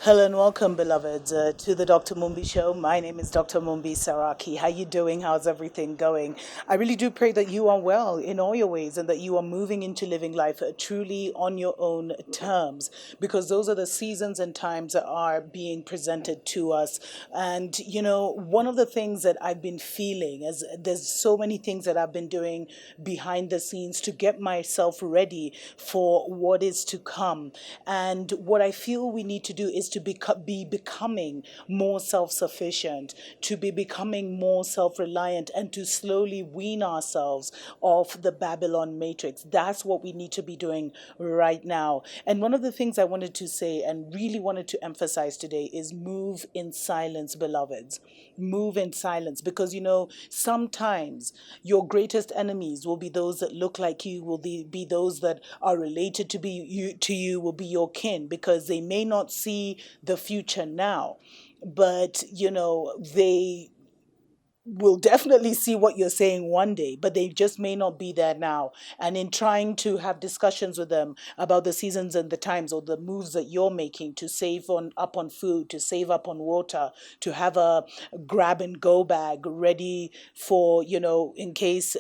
Hello and welcome, beloveds, to the Dr. Mumbi Show. My name is Dr. MumbiSeraki. How you doing? How's everything going? I really do pray that you are well in all your ways and that you are moving into living life truly on your own terms, because those are the seasons and times that are being presented to us. And, one of the things that I've been feeling is there's so many things that I've been doing behind the scenes to get myself ready for what is to come. And what I feel we need to do is to be becoming more self-sufficient, to be becoming more self-reliant, and to slowly wean ourselves off the Babylon matrix. That's what we need to be doing right now. And one of the things I wanted to say and really wanted to emphasize today is move in silence, beloveds. Move in silence, because sometimes your greatest enemies will be those that look like you, will be those that are related to you, will be your kin, because they may not see the future now, but they will definitely see what you're saying one day, but they just may not be there now. And in trying to have discussions with them about the seasons and the times, or the moves that you're making to save on food, to save up on water, to have a grab and go bag ready for, in case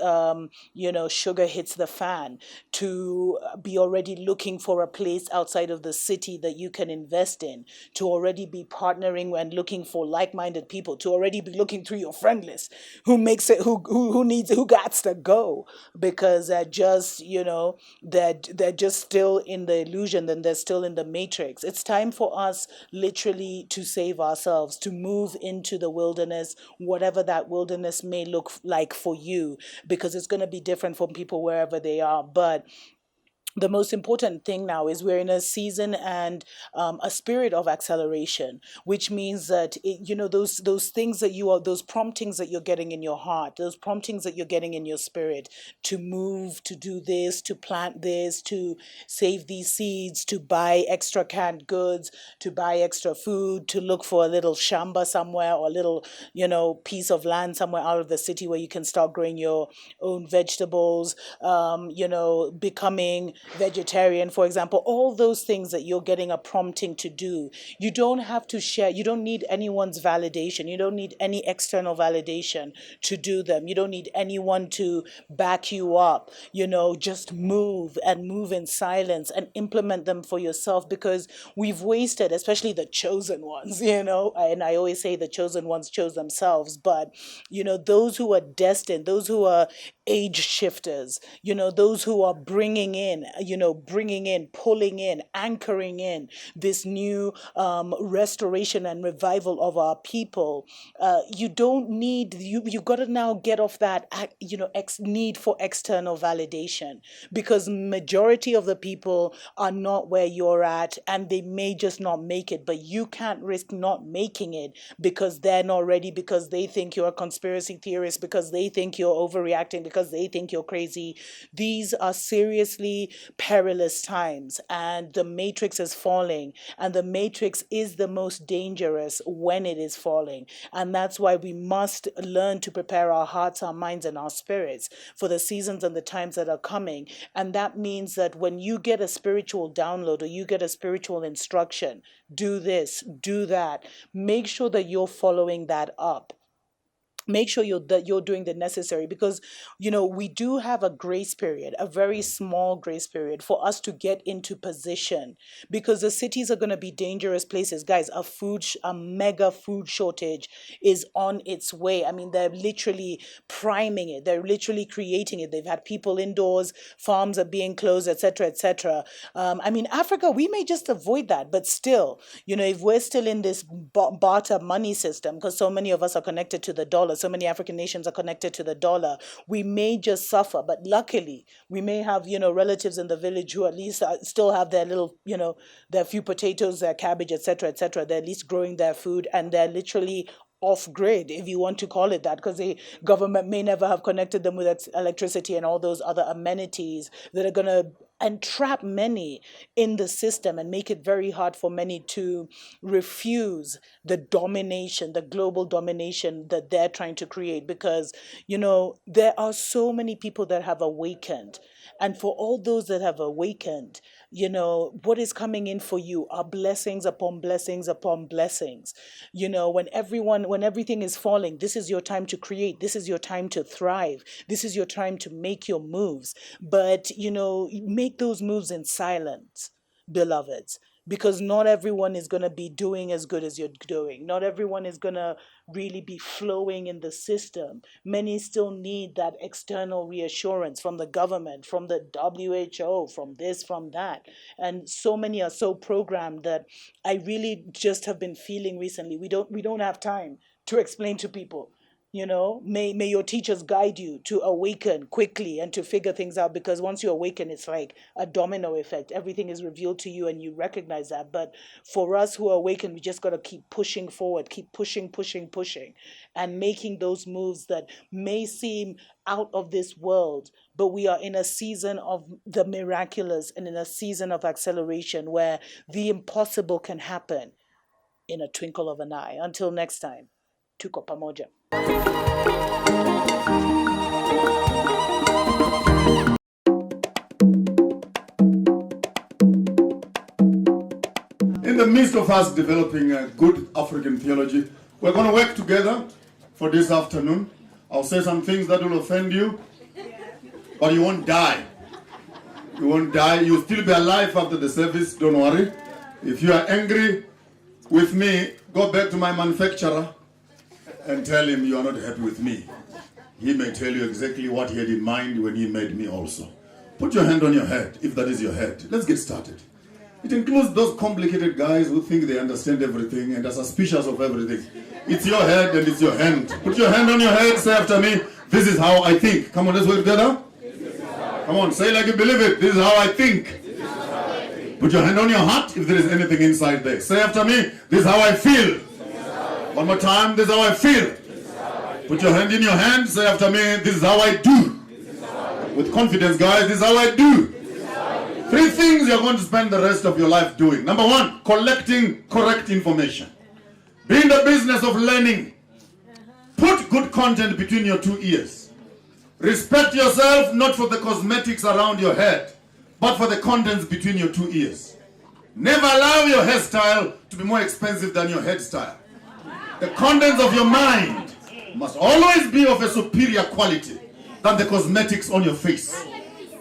sugar hits the fan, to be already looking for a place outside of the city that you can invest in, to already be partnering and looking for like-minded people, to already be looking through your friend list, who makes it, who needs, who gots to go, because they're just still in the illusion, then they're still in the matrix. It's time for us literally to save ourselves, to move into the wilderness, whatever that wilderness may look like for you, because it's going to be different from people wherever they are. But the most important thing now is we're in a season and a spirit of acceleration, which means that those things that you are, those promptings that you're getting in your heart, those promptings that you're getting in your spirit, to move, to do this, to plant this, to save these seeds, to buy extra canned goods, to buy extra food, to look for a little shamba somewhere, or a little piece of land somewhere out of the city where you can start growing your own vegetables, becoming vegetarian, for example. All those things that you're getting a prompting to do, you don't have to share, you don't need anyone's validation, you don't need any external validation to do them, you don't need anyone to back you up. Just move, and move in silence, and implement them for yourself, because we've wasted, especially the chosen ones, and I always say the chosen ones chose themselves, but those who are destined, those who are age shifters, those who are bringing in, pulling in, anchoring in this new restoration and revival of our people. You don't need, you got to now get off that need for external validation, because majority of the people are not where you're at, and they may just not make it, but you can't risk not making it because they're not ready, because they think you're a conspiracy theorist, because they think you're overreacting, because they think you're crazy. These are seriously perilous times, and the matrix is falling, and the matrix is the most dangerous when it is falling. And that's why we must learn to prepare our hearts, our minds, and our spirits for the seasons and the times that are coming. And that means that when you get a spiritual download, or you get a spiritual instruction, do this, do that, make sure that you're following that up. Make sure you're doing the necessary, because we do have a grace period, a very small grace period, for us to get into position, because the cities are going to be dangerous places, guys. A mega food shortage is on its way. I mean, they're literally priming it, they're literally creating it. They've had people indoors, farms are being closed, etc., etc. I mean, Africa, we may just avoid that, but still, if we're still in this barter money system, because so many of us are connected to the dollar, so many African nations are connected to the dollar, we may just suffer. But luckily, we may have, relatives in the village who at least still have their little, their few potatoes, their cabbage, etc., etc. They're at least growing their food, and they're literally off grid, if you want to call it that, because the government may never have connected them with electricity and all those other amenities that are going to entrap many in the system and make it very hard for many to refuse the domination, the global domination that they're trying to create. Because there are so many people that have awakened, And for all those that have awakened, what is coming in for you are blessings upon blessings upon blessings. When everything is falling, this is your time to create. This is your time to thrive. This is your time to make your moves. But, make those moves in silence, beloveds, because not everyone is going to be doing as good as you're doing. Not everyone is going to really be flowing in the system. Many still need that external reassurance from the government, from the WHO, from this, from that. And so many are so programmed that I really just have been feeling recently, we don't have time to explain to people. May your teachers guide you to awaken quickly and to figure things out, because once you awaken, it's like a domino effect. Everything is revealed to you and you recognize that. But for us who are awakened, we just got to keep pushing forward, keep pushing, and making those moves that may seem out of this world. But we are in a season of the miraculous and in a season of acceleration where the impossible can happen in a twinkle of an eye. Until next time, tuko pamoja. In the midst of us developing a good African theology, we're going to work together for this afternoon. I'll say some things that will offend you, but you won't die. You won't die. You'll still be alive after the service, don't worry. If you are angry with me, go back to my manufacturer and tell him you are not happy with me. He may tell you exactly what he had in mind when he made me also. Put your hand on your head, if that is your head. Let's get started. It includes those complicated guys who think they understand everything and are suspicious of everything. It's your head and it's your hand. Put your hand on your head, say after me, this is how I think. Come on, let's work together. Come on, say like you believe it. This is how I think. Put your hand on your heart if there is anything inside there. Say after me, this is how I feel. One more time, this is how I feel. Put your hand in your hand, say after me, this is how I do. With confidence, guys, this is how I do. 3 things you're going to spend the rest of your life doing. Number 1, collecting correct information. Be in the business of learning. Put good content between your 2 ears. Respect yourself not for the cosmetics around your head, but for the contents between your 2 ears. Never allow your hairstyle to be more expensive than your head style. The contents of your mind must always be of a superior quality than the cosmetics on your face.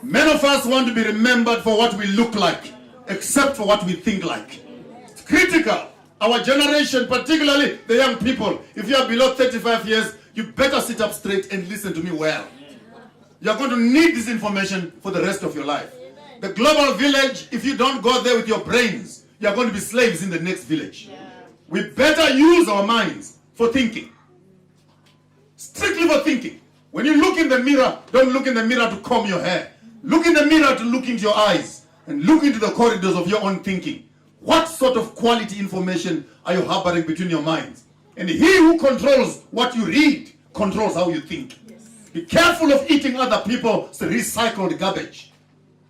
Many of us want to be remembered for what we look like, except for what we think like. It's critical. Our generation, particularly the young people, if you are below 35 years, you better sit up straight and listen to me well. You are going to need this information for the rest of your life. The global village, if you don't go there with your brains, you are going to be slaves in the next village. We better use our minds for thinking. Strictly for thinking. When you look in the mirror, don't look in the mirror to comb your hair. Look in the mirror to look into your eyes and look into the corridors of your own thinking. What sort of quality information are you harboring between your minds? And he who controls what you read controls how you think. Be careful of eating other people's recycled garbage.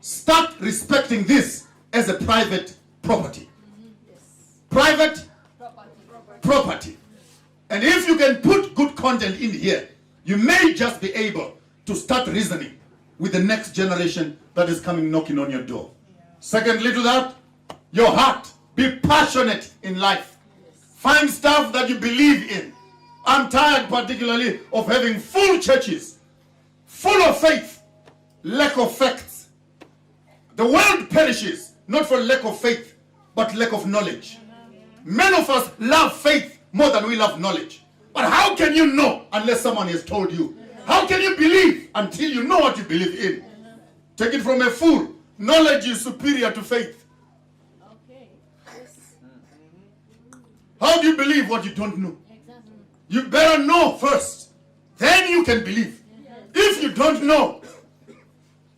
Start respecting this as a private property. Private property. And if you can put good content in here, you may just be able to start reasoning with the next generation that is coming knocking on your door. Secondly to that, your heart. Be passionate in life. Find stuff that you believe in. I'm tired particularly of having full churches, full of faith, lack of facts. The world perishes, not for lack of faith, but lack of knowledge. Many of us love faith more than we love knowledge. But how can you know unless someone has told you? How can you believe until you know what you believe in? Take it from a fool. Knowledge is superior to faith. How do you believe what you don't know? You better know first. Then you can believe. If you don't know,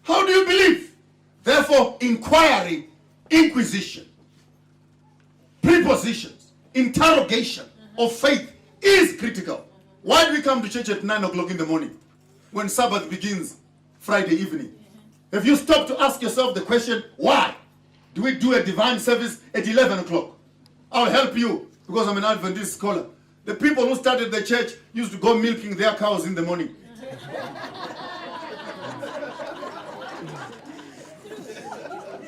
how do you believe? Therefore, inquiry, inquisition, prepositions, interrogation of faith is critical. Why do we come to church at 9 o'clock in the morning when Sabbath begins Friday evening? Have you stopped to ask yourself the question, why do we do a divine service at 11 o'clock? I'll help you because I'm an Adventist scholar. The people who started the church used to go milking their cows in the morning.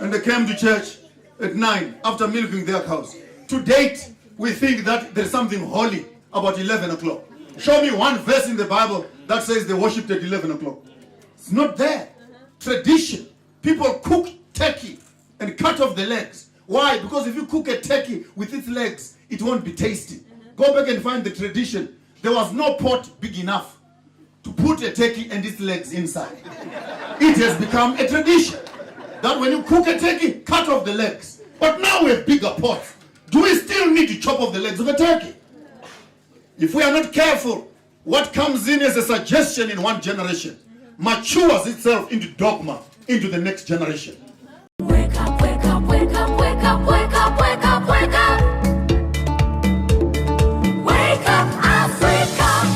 and they came to church at 9 after milking their cows. To date, we think that there's something holy about 11 o'clock. Show me one verse in the Bible that says they worshipped at 11 o'clock. It's not there. Tradition. People cook turkey and cut off the legs. Why? Because if you cook a turkey with its legs, it won't be tasty. Go back and find the tradition. There was no pot big enough to put a turkey and its legs inside. It has become a tradition that when you cook a turkey, cut off the legs. But now we have bigger pots. Do we still need to chop off the legs of a turkey? If we are not careful, what comes in as a suggestion in one generation matures itself into dogma into the next generation. Wake up, wake up, wake up.